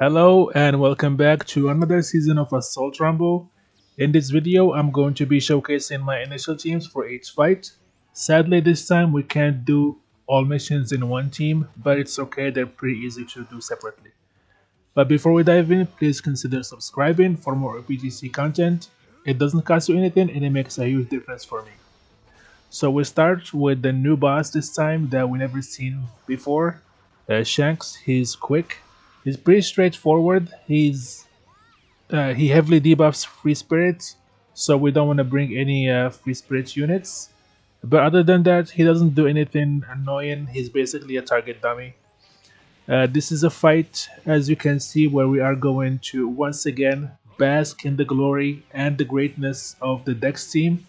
Hello and welcome back to another season of Assault Rumble. In this video, I'm going to be showcasing my initial teams for each fight. Sadly, this time we can't do all missions in one team, but it's okay, they're pretty easy to do separately. But before we dive in, please consider subscribing for more OPGC content. It doesn't cost you anything and it makes a huge difference for me. So we start with the new boss this time that we never seen before. Shanks. He's quick. He's pretty straightforward. He heavily debuffs free spirits, so we don't want to bring any free spirit units. But other than that, he doesn't do anything annoying. He's basically a target dummy. This is a fight, as you can see, where we are going to once again bask in the glory and the greatness of the Dex team.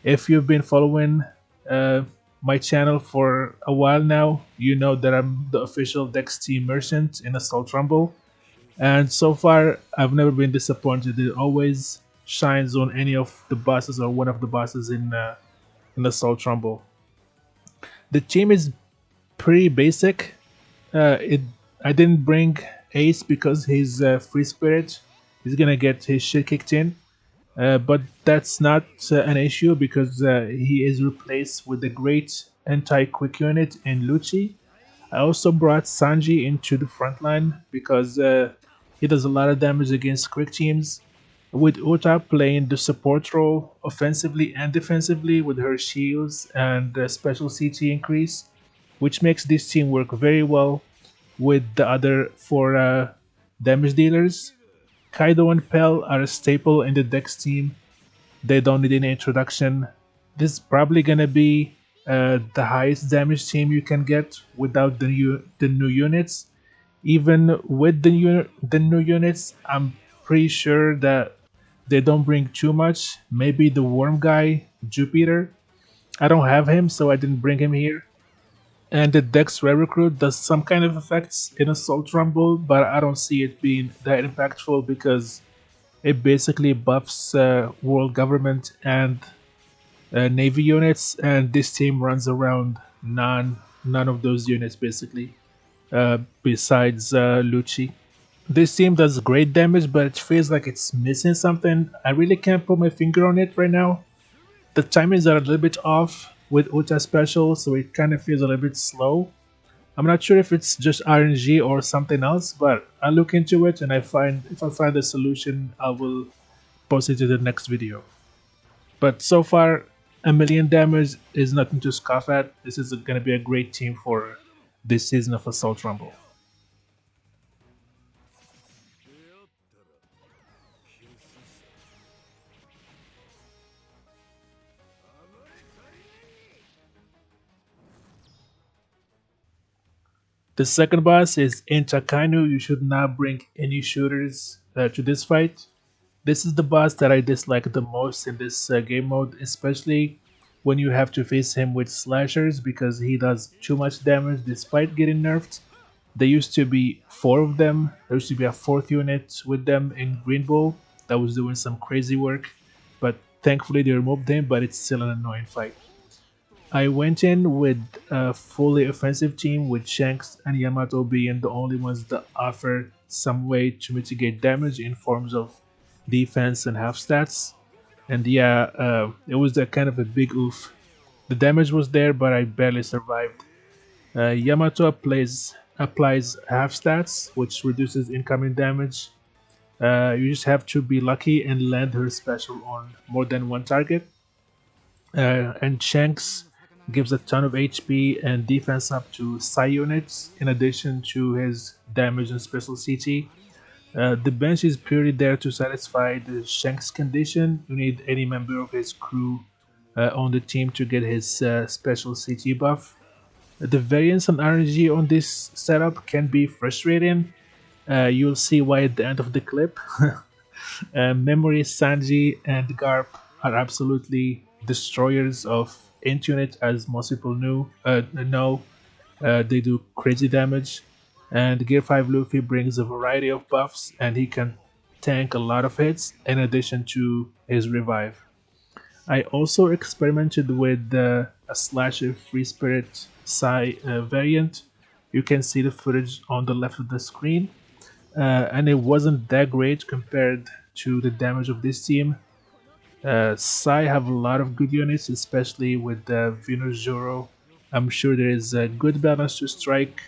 If you've been following uh, my channel for a while now, you know that I'm the official Dex team merchant in Assault Rumble. And so far, I've never been disappointed. It always shines on any of the bosses or one of the bosses in Assault Rumble. The team is pretty basic. It I didn't bring Ace because he's free spirit. He's gonna get his shit kicked in. But that's not an issue because he is replaced with the great anti-quick unit in Lucci. I also brought Sanji into the front line because he does a lot of damage against quick teams. With Uta playing the support role offensively and defensively with her shields and special CT increase, which makes this team work very well with the other four damage dealers. Kaido and Pell are a staple in the Dex team. They don't need any introduction. This is probably gonna be the highest damage team you can get without the new units. Even with the new units, I'm pretty sure that they don't bring too much. Maybe the worm guy, Jupiter. I don't have him, so I didn't bring him here. And the Dex Rare Recruit does some kind of effects in Assault Rumble, but I don't see it being that impactful because it basically buffs world government and navy units, and this team runs around none of those units basically, besides Lucci. This team does great damage, but it feels like it's missing something. I really can't put my finger on it right now. The timings are a little bit off with Uta special, so it kind of feels a little bit slow. I'm not sure if it's just RNG or something else, but I'll look into it and if I find a solution, I will post it to the next video. But so far, a million damage is nothing to scoff at. This is going to be a great team for this season of Assault Rumble. The second boss is INTIAL. You should not bring any shooters to this fight. This is the boss that I dislike the most in this game mode, especially when you have to face him with slashers because he does too much damage despite getting nerfed. There used to be four of them. There used to be a fourth unit with them in Green Bull that was doing some crazy work, but thankfully they removed him, but it's still an annoying fight. I went in with a fully offensive team with Shanks and Yamato being the only ones that offer some way to mitigate damage in forms of defense and half stats. And yeah, it was a kind of a big oof. The damage was there, but I barely survived. Yamato applies half stats, which reduces incoming damage. You just have to be lucky and land her special on more than one target. And Shanks gives a ton of HP and defense up to Psi units, in addition to his damage and special CT. The bench is purely there to satisfy the Shanks condition. You need any member of his crew on the team to get his special CT buff. The variance and RNG on this setup can be frustrating. You'll see why at the end of the clip. Memory, Sanji, and Garp are absolutely destroyers of Int unit, as most people know. They do crazy damage, and Gear 5 Luffy brings a variety of buffs, and he can tank a lot of hits in addition to his revive. I also experimented with a slasher free spirit Psi variant. You can see the footage on the left of the screen. and it wasn't that great compared to the damage of this team. Sai have a lot of good units, especially with the Venus Zoro. I'm sure there is a good balance to strike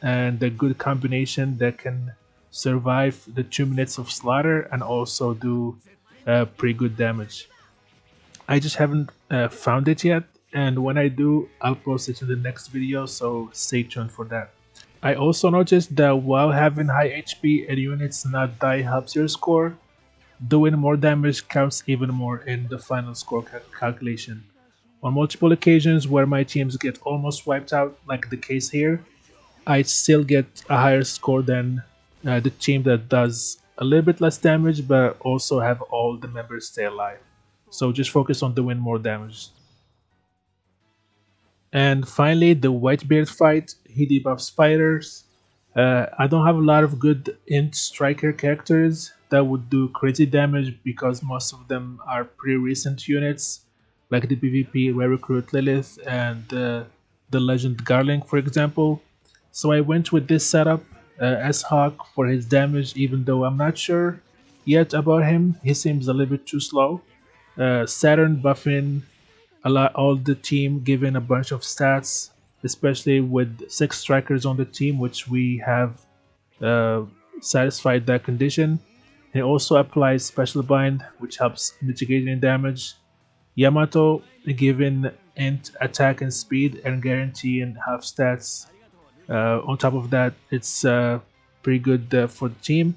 and a good combination that can survive the 2 minutes of slaughter and also do pretty good damage. I just haven't found it yet, and when I do, I'll post it in the next video, so stay tuned for that. I also noticed that while having high HP and units not die helps your score, doing more damage counts even more in the final score calculation. On multiple occasions where my teams get almost wiped out, like the case here, I still get a higher score than the team that does a little bit less damage but also have all the members stay alive. So just focus on doing more damage. And finally, the Whitebeard fight. He debuffs fighters. I don't have a lot of good int striker characters that would do crazy damage because most of them are pretty recent units, like the PvP Rare Recruit Lilith and the Legend Garling, for example. So I went with this setup as Hawk for his damage, even though I'm not sure yet about him. He seems a little bit too slow. Saturn buffing all the team given a bunch of stats, especially with 6 strikers on the team, which we have uh, satisfied that condition. It also applies special bind, which helps mitigating damage. Yamato given int attack and speed and guaranteeing half stats. On top of that, it's pretty good for the team.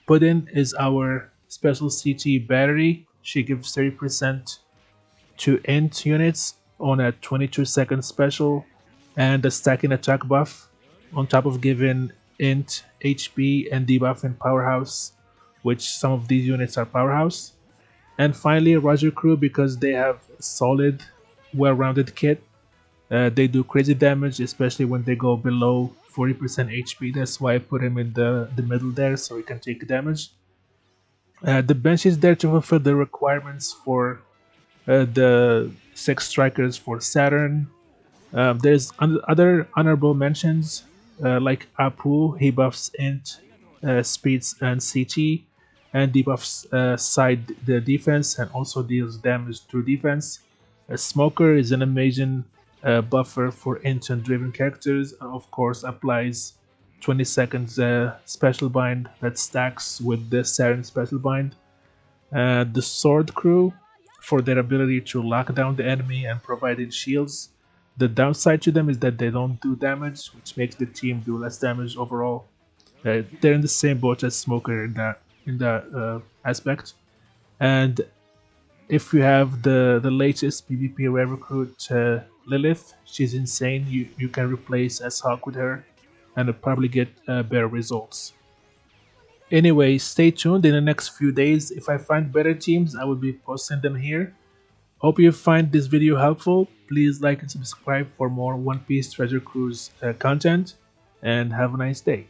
Puddin is our special CT battery. She gives 30% to int units on a 22-second special and a stacking attack buff, on top of giving int HP and debuffing powerhouse, which some of these units are powerhouse. And finally, Roger Crew, because they have solid, well-rounded kit. They do crazy damage, especially when they go below 40% HP. That's why I put him in the middle there so he can take damage. The bench is there to fulfill the requirements for the 6 strikers for Saturn. There's other honorable mentions like Apu. He buffs int, speeds, and CT, and debuffs side the defense and also deals damage through defense. Smoker is an amazing buffer for int and driven characters, and of course applies 20 seconds special bind that stacks with the Saturn special bind. The Sword Crew for their ability to lock down the enemy and providing shields. The downside to them is that they don't do damage, which makes the team do less damage overall. They're in the same boat as Smoker in that aspect. And if you have the latest PvP rare recruit Lilith, she's insane. You can replace S-Hawk with her and probably get better results. Anyway, stay tuned in the next few days. If I find better teams, I will be posting them here. Hope you find this video helpful. Please like and subscribe for more One Piece Treasure Cruise content, and have a nice day.